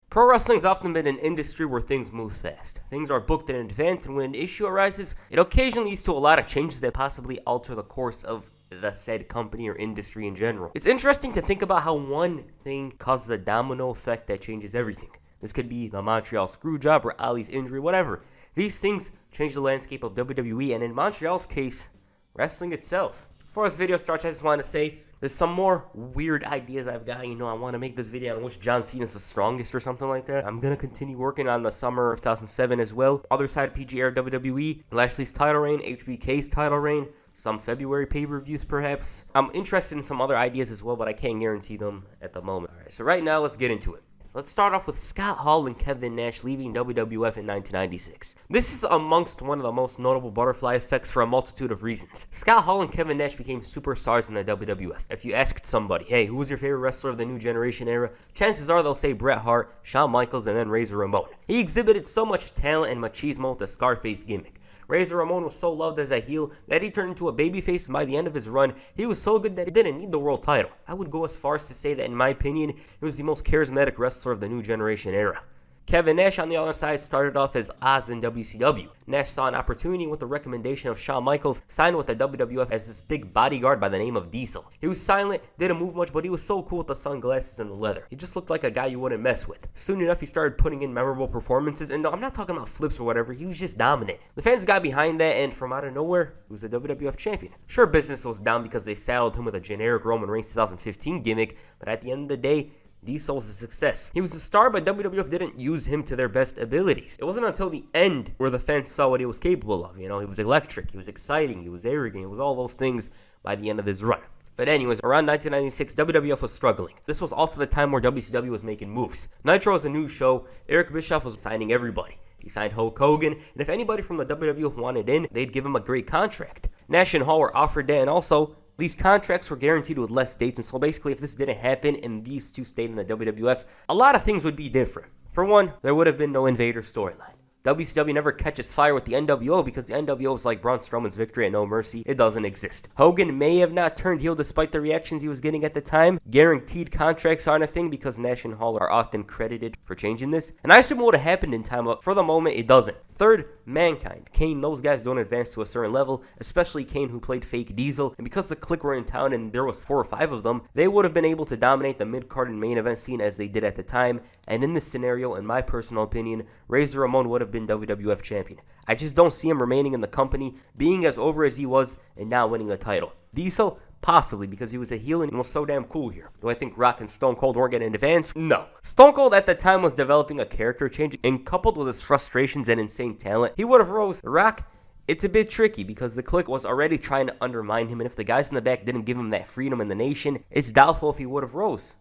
Pro wrestling's often been an industry where things move fast. Things are booked in advance, and when an issue arises, it occasionally leads to a lot of changes that possibly alter the course of the said company or industry in general. It's interesting to think about how one thing causes a domino effect that changes everything. This could be the Montreal Screwjob or Ali's injury, whatever. These things change the landscape of WWE, and in Montreal's case, wrestling itself. Before this video starts, I just want to say there's some more weird ideas I've got. I want to make this video on which John Cena is the strongest or something like that. I'm going to continue working on the summer of 2007 as well. Other side of PG era WWE, Lashley's title reign, HBK's title reign, some February pay-per-views perhaps. I'm interested in some other ideas as well, but I can't guarantee them at the moment. Alright, so right now, let's get into it. Let's start off with Scott Hall and Kevin Nash leaving WWF in 1996. This is amongst one of the most notable butterfly effects for a multitude of reasons. Scott Hall and Kevin Nash became superstars in the WWF. If you asked somebody, hey, who was your favorite wrestler of the new generation era? Chances are they'll say Bret Hart, Shawn Michaels, and then Razor Ramon. He exhibited so much talent and machismo with the Scarface gimmick. Razor Ramon was so loved as a heel that he turned into a babyface, and by the end of his run, he was so good that he didn't need the world title. I would go as far as to say that, in my opinion, he was the most charismatic wrestler of the new generation era. Kevin Nash, on the other side, started off as Oz in WCW. Nash saw an opportunity with the recommendation of Shawn Michaels, signed with the WWF as this big bodyguard by the name of Diesel. He was silent, didn't move much, but he was so cool with the sunglasses and the leather. He just looked like a guy you wouldn't mess with. Soon enough, he started putting in memorable performances, and no, I'm not talking about flips or whatever, he was just dominant. The fans got behind that, and from out of nowhere, he was a WWF champion. Sure, business was down because they saddled him with a generic Roman Reigns 2015 gimmick, but at the end of the day, Diesel was a success. He was a star, but WWF didn't use him to their best abilities. It wasn't until the end where the fans saw what he was capable of. He was electric, he was exciting, he was arrogant, he was all those things by the end of his run. But anyways, around 1996, WWF was struggling. This was also the time where WCW was making moves. Nitro was a new show. Eric Bischoff was signing everybody. He signed Hulk Hogan, and if anybody from the WWF wanted in, they'd give him a great contract. Nash and Hall were offered that, and also, these contracts were guaranteed with less dates, and so basically if this didn't happen and these two stayed in the WWF, a lot of things would be different. For one, there would have been no Invader storyline. WCW never catches fire with the NWO because the NWO is like Braun Strowman's victory at No Mercy. It doesn't exist. Hogan may have not turned heel despite the reactions he was getting at the time. Guaranteed contracts aren't a thing because Nash and Hall are often credited for changing this. And I assume it would have happened in time, but for the moment, it doesn't. Third, Mankind. Kane, those guys don't advance to a certain level, especially Kane who played fake Diesel. And because the Clique were in town and there was 4 or 5 of them, they would have been able to dominate the mid-card and main event scene as they did at the time. And in this scenario, in my personal opinion, Razor Ramon would have been WWF champion. I just don't see him remaining in the company, being as over as he was, and now winning the title. Diesel? Possibly, because he was a heel and was so damn cool here. Do I think Rock and Stone Cold weren't getting advanced? No. Stone Cold at the time was developing a character change, and coupled with his frustrations and insane talent, he would have rose. Rock, it's a bit tricky because the Clique was already trying to undermine him, and if the guys in the back didn't give him that freedom in the nation, it's doubtful if he would have rose.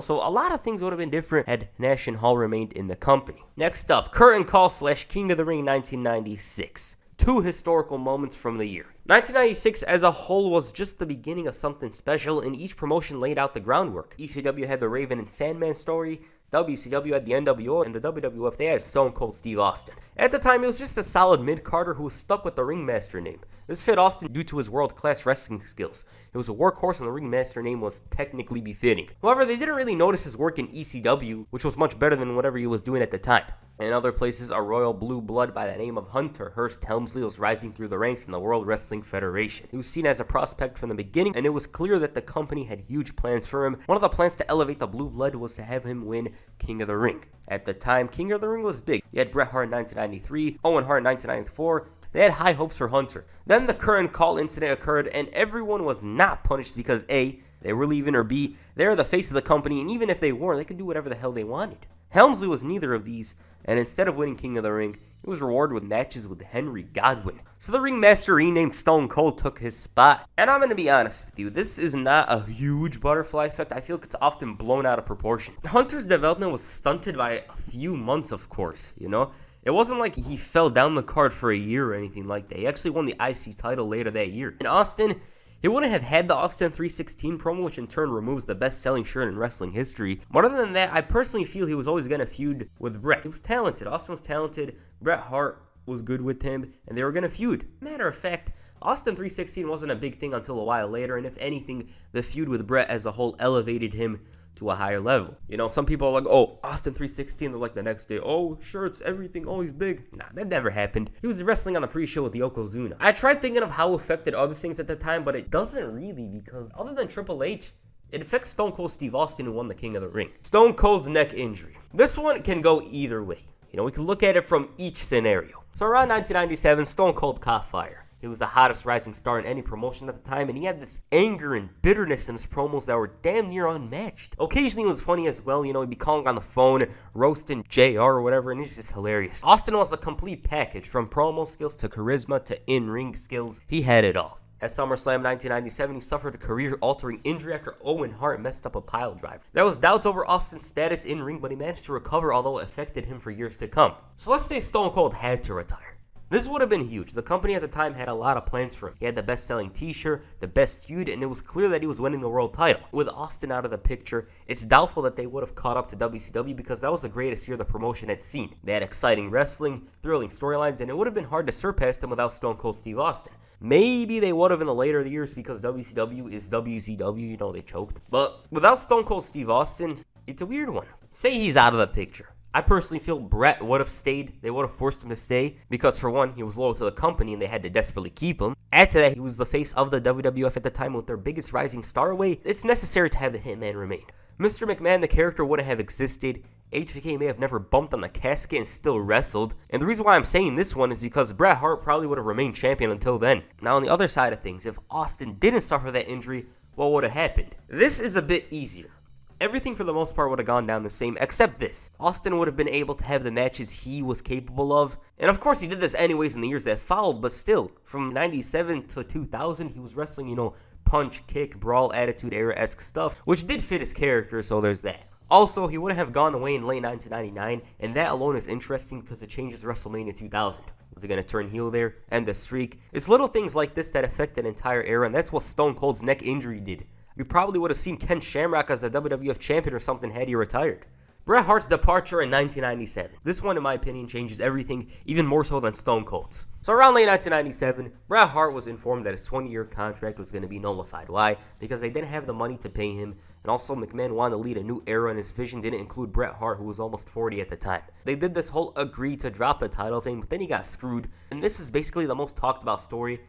So a lot of things would have been different had Nash and Hall remained in the company. Next up, Curtain Call / King of the Ring 1996. 2 historical moments from the year. 1996 as a whole was just the beginning of something special, and each promotion laid out the groundwork. ECW had the Raven and Sandman story, WCW had the NWO, and the WWF, they had Stone Cold Steve Austin. At the time, he was just a solid mid-carder who was stuck with the Ringmaster name. This fit Austin due to his world-class wrestling skills. He was a workhorse and the Ringmaster name was technically befitting. However, they didn't really notice his work in ECW, which was much better than whatever he was doing at the time. In other places, a royal blue blood by the name of Hunter Hearst Helmsley was rising through the ranks in the World Wrestling Federation. He was seen as a prospect from the beginning, and it was clear that the company had huge plans for him. One of the plans to elevate the blue blood was to have him win King of the Ring. At the time, King of the Ring was big. You had Bret Hart in 1993, Owen Hart in 1994. They had high hopes for Hunter. Then the Curtain Call incident occurred, and everyone was not punished because A, they were leaving, or B, they were the face of the company, and even if they weren't, they could do whatever the hell they wanted. Helmsley was neither of these, and instead of winning King of the Ring, he was rewarded with matches with Henry Godwinn. So the Ringmaster renamed Stone Cold took his spot. And I'm going to be honest with you, this is not a huge butterfly effect. I feel like it's often blown out of proportion. Hunter's development was stunted by a few months, of course, It wasn't like he fell down the card for a year or anything like that. He actually won the IC title later that year. In Austin, he wouldn't have had the Austin 316 promo, which in turn removes the best-selling shirt in wrestling history. But other than that, I personally feel he was always going to feud with Bret. He was talented. Austin was talented. Bret Hart was good with him, and they were going to feud. Matter of fact, Austin 316 wasn't a big thing until a while later, and if anything, the feud with Bret as a whole elevated him to a higher level. You know, some people are like, oh, Austin 316, they're like the next day, oh, shirts, everything, oh, he's big. Nah, that never happened. He was wrestling on the pre-show with Yokozuna. I tried thinking of how it affected other things at the time, but it doesn't really, because other than Triple H, it affects Stone Cold Steve Austin, who won the King of the Ring. Stone Cold's neck injury. This one can go either way. You know, we can look at it from each scenario. So around 1997, Stone Cold caught fire. He was the hottest rising star in any promotion at the time, and he had this anger and bitterness in his promos that were damn near unmatched. Occasionally it was funny as well, you know, he'd be calling on the phone, roasting JR or whatever, and it's just hilarious. Austin was a complete package, from promo skills to charisma to in-ring skills. He had it all. At SummerSlam 1997, he suffered a career-altering injury after Owen Hart messed up a pile driver. There was doubts over Austin's status in ring, but he managed to recover, although it affected him for years to come. So let's say Stone Cold had to retire. This would have been huge. The company at the time had a lot of plans for him. He had the best-selling t-shirt, the best feud, and it was clear that he was winning the world title. With Austin out of the picture, it's doubtful that they would have caught up to WCW because that was the greatest year the promotion had seen. They had exciting wrestling, thrilling storylines, and it would have been hard to surpass them without Stone Cold Steve Austin. Maybe they would have in the later years because WCW is WCW, you know, they choked. But without Stone Cold Steve Austin, it's a weird one. Say he's out of the picture. I personally feel Bret would have stayed. They would have forced him to stay because, for one, he was loyal to the company and they had to desperately keep him. Add to that, he was the face of the WWF at the time with their biggest rising star away. It's necessary to have the Hitman remain. Mr. McMahon, the character, wouldn't have existed. HBK may have never bumped on the casket and still wrestled. And the reason why I'm saying this one is because Bret Hart probably would have remained champion until then. Now, on the other side of things, if Austin didn't suffer that injury, what would have happened? This is a bit easier. Everything for the most part would have gone down the same, except this. Austin would have been able to have the matches he was capable of. And of course he did this anyways in the years that followed, but still, from 97 to 2000, he was wrestling, you know, punch, kick, brawl, attitude era-esque stuff, which did fit his character, so there's that. Also, he wouldn't have gone away in late 1999, and that alone is interesting because it changes WrestleMania 2000. Was he going to turn heel there? End the streak? It's little things like this that affect an entire era, and that's what Stone Cold's neck injury did. We probably would have seen Ken Shamrock as the WWF champion or something had he retired. Bret Hart's departure in 1997. This one, in my opinion, changes everything, even more so than Stone Cold's. So around late 1997, Bret Hart was informed that his 20-year contract was going to be nullified. Why? Because they didn't have the money to pay him, and also McMahon wanted to lead a new era, and his vision didn't include Bret Hart, who was almost 40 at the time. They did this whole agree to drop the title thing, but then he got screwed, and this is basically the most talked about story,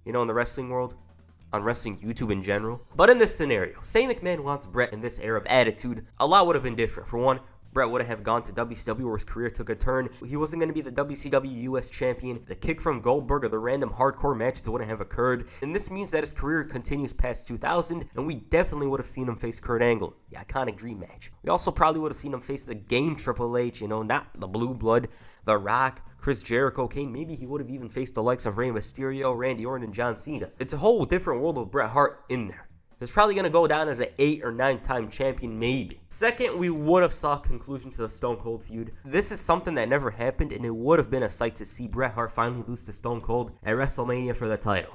you know, in the wrestling world. On wrestling YouTube in general. But in this scenario, say McMahon wants Bret in this era of attitude, a lot would have been different. For one, Bret would have gone to WCW where his career took a turn. He wasn't going to be the WCW US champion. The kick from Goldberg or the random hardcore matches wouldn't have occurred. And this means that his career continues past 2000, and we definitely would have seen him face Kurt Angle, the iconic dream match. We also probably would have seen him face the game Triple H, you know, not the Blue Blood, The Rock, Chris Jericho, Kane. Maybe he would have even faced the likes of Rey Mysterio, Randy Orton, and John Cena. It's a whole different world with Bret Hart in there. He's probably going to go down as an 8 or 9-time champion, maybe. Second, we would have saw a conclusion to the Stone Cold feud. This is something that never happened, and it would have been a sight to see Bret Hart finally lose to Stone Cold at WrestleMania for the title.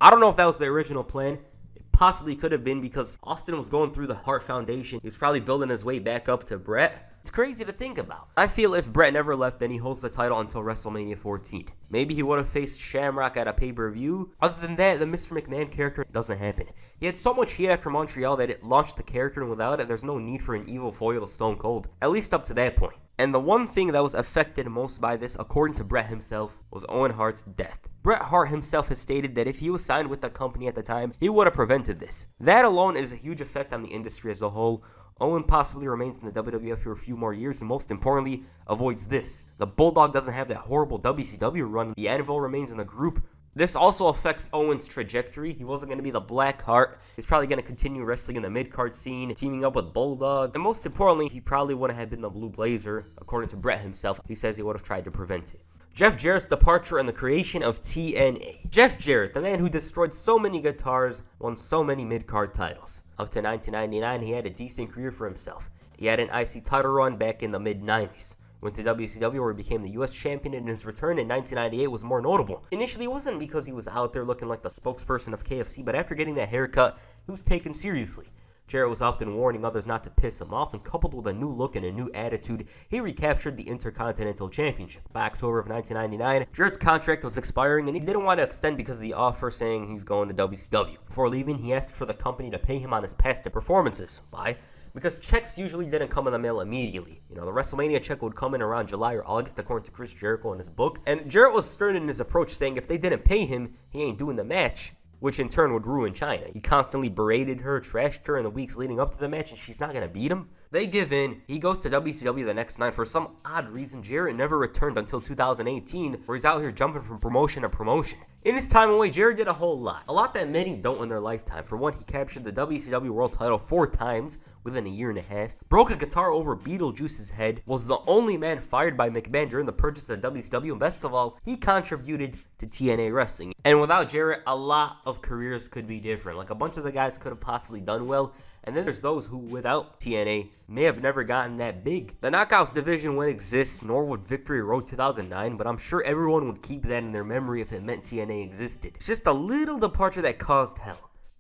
I don't know if that was the original plan. It possibly could have been because Austin was going through the Hart Foundation. He was probably building his way back up to Bret. It's crazy to think about. I feel if Bret never left, then he holds the title until WrestleMania 14. Maybe he would have faced Shamrock at a pay-per-view. Other than that, the Mr. McMahon character doesn't happen. He had so much heat after Montreal that it launched the character, and without it, there's no need for an evil foil to Stone Cold. At least up to that point. And the one thing that was affected most by this, according to Bret himself, was Owen Hart's death. Bret Hart himself has stated that if he was signed with the company at the time, he would have prevented this. That alone is a huge effect on the industry as a whole. Owen possibly remains in the WWF for a few more years, and most importantly, avoids this. The Bulldog doesn't have that horrible WCW run. The Anvil remains in the group. This also affects Owen's trajectory. He wasn't going to be the Black Heart. He's probably going to continue wrestling in the mid-card scene, teaming up with Bulldog. And most importantly, he probably wouldn't have been the Blue Blazer, according to Bret himself. He says he would have tried to prevent it. Jeff Jarrett's departure and the creation of TNA. Jeff Jarrett, the man who destroyed so many guitars, won so many mid-card titles. Up to 1999, he had a decent career for himself. He had an IC title run back in the mid-90s. Went to WCW where he became the US champion, and his return in 1998 was more notable. Initially, it wasn't because he was out there looking like the spokesperson of KFC, but after getting that haircut, he was taken seriously. Jarrett was often warning others not to piss him off, and coupled with a new look and a new attitude, he recaptured the Intercontinental Championship. By October of 1999, Jarrett's contract was expiring, and he didn't want to extend because of the offer saying he's going to WCW. Before leaving, he asked for the company to pay him on his past performances. Why? because checks usually didn't come in the mail immediately. The WrestleMania check would come in around July or August, according to Chris Jericho in his book. And Jarrett was stern in his approach, saying if they didn't pay him, he ain't doing the match, which in turn would ruin China. He constantly berated her, trashed her in the weeks leading up to the match, and she's not going to beat him. They give in. He goes to WCW the next night. For some odd reason, Jarrett never returned until 2018, where he's out here jumping from promotion to promotion. In his time away, Jarrett did a whole lot. A lot that many don't in their lifetime. For one, he captured the WCW World title 4 times within a year and a half, broke a guitar over Beetlejuice's head, was the only man fired by McMahon during the purchase of WCW, and best of all, he contributed to TNA Wrestling. And without Jarrett, a lot of careers could be different. Like, a bunch of the guys could have possibly done well, and then there's those who, without TNA, may have never gotten that big. The Knockouts division wouldn't exist, nor would Victory Road 2009, but I'm sure everyone would keep that in their memory if it meant TNA existed. It's just a little departure that caused hell.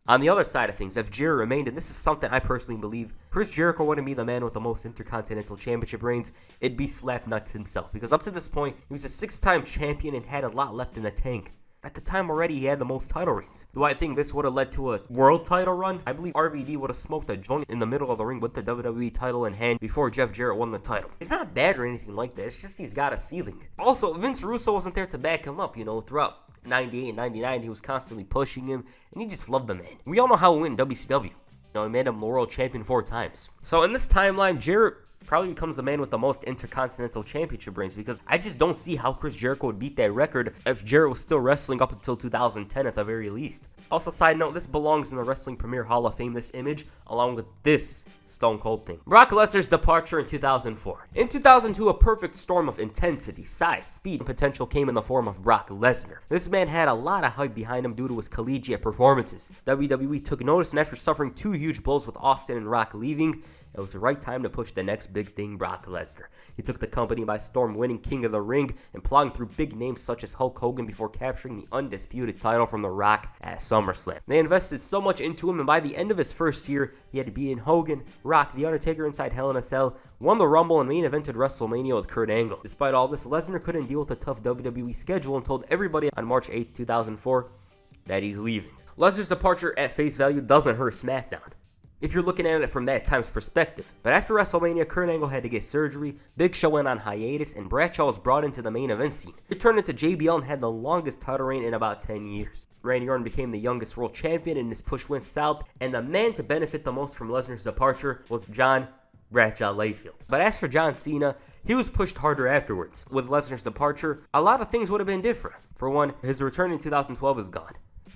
On the other side of things, if Jarrett remained, and this is something I personally believe, Chris Jericho wouldn't be the man with the most Intercontinental Championship reigns. It'd be Slapnuts himself, because up to this point, he was a 6-time champion and had a lot left in the tank. At the time already, he had the most title reigns. Do I think this would have led to a world title run? I believe RVD would have smoked a joint in the middle of the ring with the WWE title in hand before Jeff Jarrett won the title. He's not bad or anything like that. It's just he's got a ceiling. Also, Vince Russo wasn't there to back him up, throughout 98 and 99, he was constantly pushing him, and he just loved the man. We all know how he went in WCW. He made him world champion 4 times. So in this timeline, Jarrett probably becomes the man with the most Intercontinental Championship reigns, because I just don't see how Chris Jericho would beat that record if Jarrett was still wrestling up until 2010 at the very least. Also, side note, this belongs in the Wrestling Premier Hall of Fame, this image, along with this Stone Cold thing. Brock Lesnar's departure in 2004. In 2002, a perfect storm of intensity, size, speed, and potential came in the form of Brock Lesnar. This man had a lot of hype behind him due to his collegiate performances. WWE took notice, and after suffering 2 huge blows with Austin and Rock leaving, it was the right time to push the next big thing, Brock Lesnar. He took the company by storm, winning King of the Ring and plowing through big names such as Hulk Hogan before capturing the undisputed title from The Rock at SummerSlam. They invested so much into him, and by the end of his first year, he had beaten Hogan, Rock, The Undertaker inside Hell in a Cell, won the Rumble, and main evented WrestleMania with Kurt Angle. Despite all this, Lesnar couldn't deal with the tough WWE schedule and told everybody on March 8, 2004 that he's leaving. Lesnar's departure at face value doesn't hurt SmackDown, if you're looking at it from that time's perspective. But after WrestleMania, Kurt Angle had to get surgery, Big Show went on hiatus, and Bradshaw was brought into the main event scene. He turned into JBL and had the longest title reign in about 10 years. Randy Orton became the youngest world champion, and his push went south, and the man to benefit the most from Lesnar's departure was John Bradshaw Layfield. But as for John Cena, he was pushed harder afterwards. With Lesnar's departure, a lot of things would have been different. For one, his return in 2012 is gone.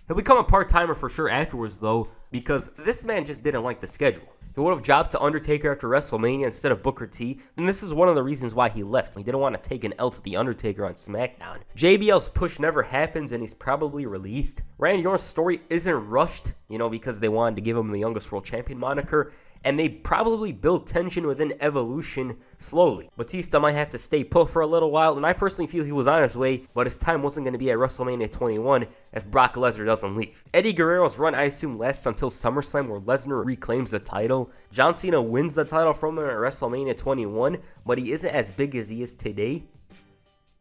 He'll become a part-timer for sure afterwards, though, because this man just didn't like the schedule. He would have jobbed to Undertaker after WrestleMania instead of Booker T, and this is one of the reasons why he left. He didn't want to take an L to The Undertaker on SmackDown. JBL's push never happens, and he's probably released. Randy Orton's story isn't rushed, because they wanted to give him the youngest world champion moniker, and they probably build tension within Evolution slowly. Batista might have to stay put for a little while, and I personally feel he was on his way, but his time wasn't going to be at WrestleMania 21 if Brock Lesnar doesn't leave. Eddie Guerrero's run, I assume, lasts until SummerSlam, where Lesnar reclaims the title. John Cena wins the title from him at WrestleMania 21, but he isn't as big as he is today.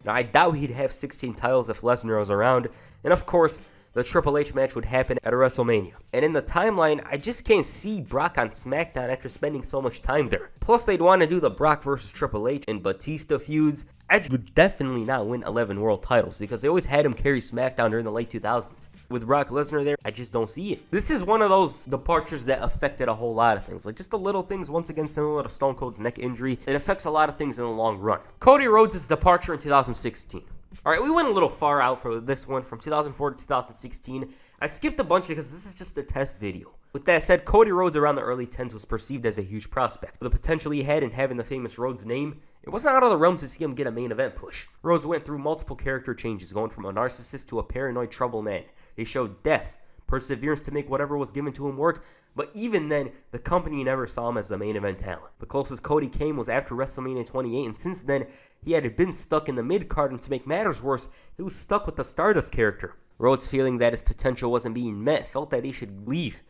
Now, I doubt he'd have 16 titles if Lesnar was around, and of course, the Triple H match would happen at WrestleMania. And in the timeline, I just can't see Brock on SmackDown after spending so much time there. Plus, they'd want to do the Brock versus Triple H and Batista feuds. Edge would definitely not win 11 world titles because they always had him carry SmackDown during the late 2000s. With Brock Lesnar there, I just don't see it. This is one of those departures that affected a whole lot of things. Like just the little things, once again, similar to Stone Cold's neck injury. It affects a lot of things in the long run. Cody Rhodes' departure in 2016. Alright, we went a little far out for this one, from 2004 to 2016. I skipped a bunch because this is just a test video. With that said, Cody Rhodes around the early 10s was perceived as a huge prospect. With the potential he had in having the famous Rhodes name, it wasn't out of the realm to see him get a main event push. Rhodes went through multiple character changes, going from a narcissist to a paranoid trouble man. He showed depth, perseverance to make whatever was given to him work, but even then, the company never saw him as the main event talent. The closest Cody came was after WrestleMania 28, and since then, he had been stuck in the mid-card, and to make matters worse, he was stuck with the Stardust character. Rhodes, feeling that his potential wasn't being met, felt that he should leave.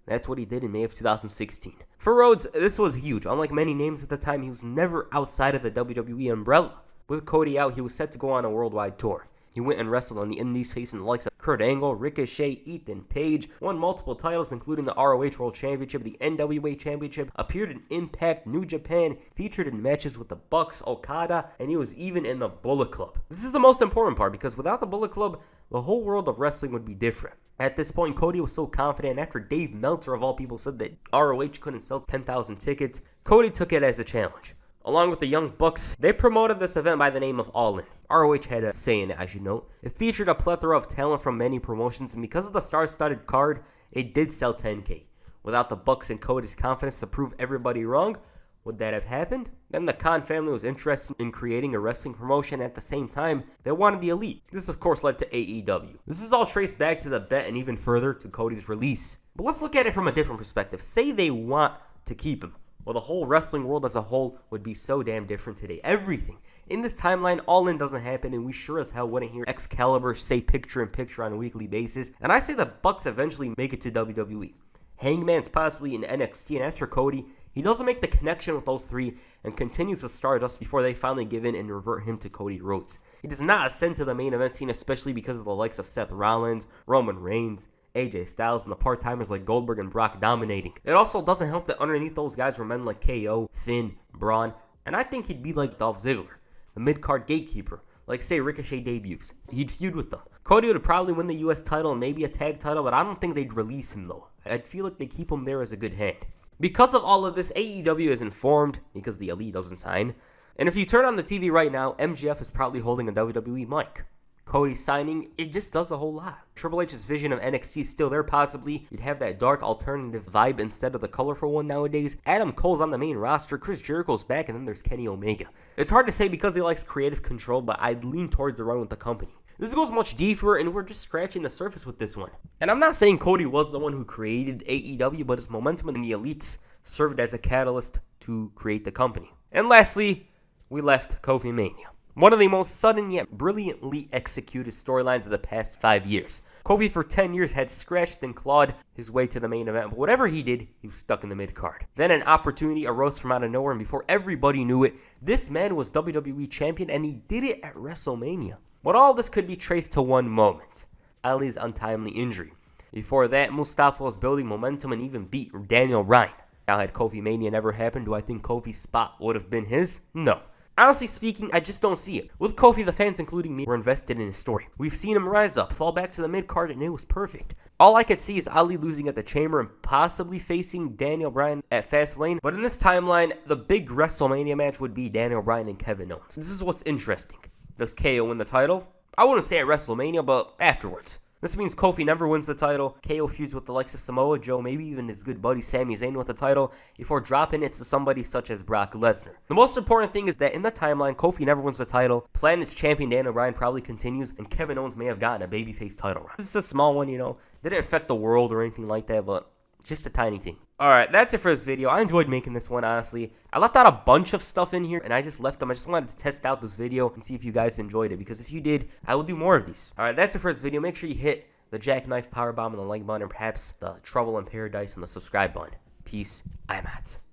That's what he did in May of 2016. For Rhodes, this was huge. Unlike many names at the time, he was never outside of the WWE umbrella. With Cody out, he was set to go on a worldwide tour. He went and wrestled on the indies facing the likes of Kurt Angle, Ricochet, Ethan Page, won multiple titles including the ROH World Championship, the NWA Championship, appeared in Impact, New Japan, featured in matches with the Bucks, Okada, and he was even in the Bullet Club. This is the most important part because without the Bullet Club, the whole world of wrestling would be different. At this point, Cody was so confident, and after Dave Meltzer of all people said that ROH couldn't sell 10,000 tickets, Cody took it as a challenge. Along with the Young Bucks, they promoted this event by the name of All In. ROH had a say in it, I should note. It featured a plethora of talent from many promotions, and because of the star-studded card, it did sell 10K. Without the Bucks and Cody's confidence to prove everybody wrong, would that have happened? Then the Khan family was interested in creating a wrestling promotion. At the same time, they wanted the Elite. This of course led to AEW. This is all traced back to the bet and even further to Cody's release. But let's look at it from a different perspective. Say they want to keep him. Well, the whole wrestling world as a whole would be so damn different today. Everything. In this timeline, All In doesn't happen, and we sure as hell wouldn't hear Excalibur say picture-in-picture on a weekly basis. And I say the Bucks eventually make it to WWE. Hangman's possibly in NXT, and as for Cody, he doesn't make the connection with those three and continues with Stardust before they finally give in and revert him to Cody Rhodes. He does not ascend to the main event scene, especially because of the likes of Seth Rollins, Roman Reigns, AJ Styles, and the part-timers like Goldberg and Brock dominating. It also doesn't help that underneath those guys were men like KO, Finn, Braun, and I think he'd be like Dolph Ziggler, the mid-card gatekeeper. Like say Ricochet debuts, he'd feud with them. Cody would probably win the US title and maybe a tag title, but I don't think they'd release him though. I'd feel like they keep him there as a good hand. Because of all of this, AEW is informed because the Elite doesn't sign. And if you turn on the TV right now, MJF is probably holding a WWE mic. Cody signing, it just does a whole lot. Triple H's vision of NXT is still there possibly. You'd have that dark alternative vibe instead of the colorful one nowadays. Adam Cole's on the main roster, Chris Jericho's back, and then there's Kenny Omega. It's hard to say because he likes creative control, but I'd lean towards the run with the company. This goes much deeper, and we're just scratching the surface with this one. And I'm not saying Cody was the one who created AEW, but his momentum in the Elites served as a catalyst to create the company. And lastly, we left Kofi Mania. One of the most sudden yet brilliantly executed storylines of the past 5 years. Kofi for 10 years had scratched and clawed his way to the main event, but whatever he did, he was stuck in the mid-card. Then an opportunity arose from out of nowhere, and before everybody knew it, this man was WWE Champion, and he did it at WrestleMania. But all this could be traced to one moment, Ali's untimely injury. Before that, Mustafa was building momentum and even beat Daniel Bryan. Now, had Kofi Mania never happened, do I think Kofi's spot would have been his? No. Honestly speaking, I just don't see it. With Kofi, the fans, including me, were invested in his story. We've seen him rise up, fall back to the mid-card, and it was perfect. All I could see is Ali losing at the Chamber and possibly facing Daniel Bryan at Fastlane. But in this timeline, the big WrestleMania match would be Daniel Bryan and Kevin Owens. This is what's interesting. Does KO win the title? I wouldn't say at WrestleMania, but afterwards. This means Kofi never wins the title, KO feuds with the likes of Samoa Joe, maybe even his good buddy Sami Zayn with the title, before dropping it to somebody such as Brock Lesnar. The most important thing is that in the timeline, Kofi never wins the title, Planet's champion Daniel Bryan probably continues, and Kevin Owens may have gotten a babyface title run. This is a small one, didn't affect the world or anything like that, but just a tiny thing. Alright, that's it for this video. I enjoyed making this one, honestly. I left out a bunch of stuff in here, and I just left them. I just wanted to test out this video and see if you guys enjoyed it, because if you did, I will do more of these. Alright, that's it for this video. Make sure you hit the jackknife powerbomb and the like button, and perhaps the trouble in paradise and the subscribe button. Peace. I'm out.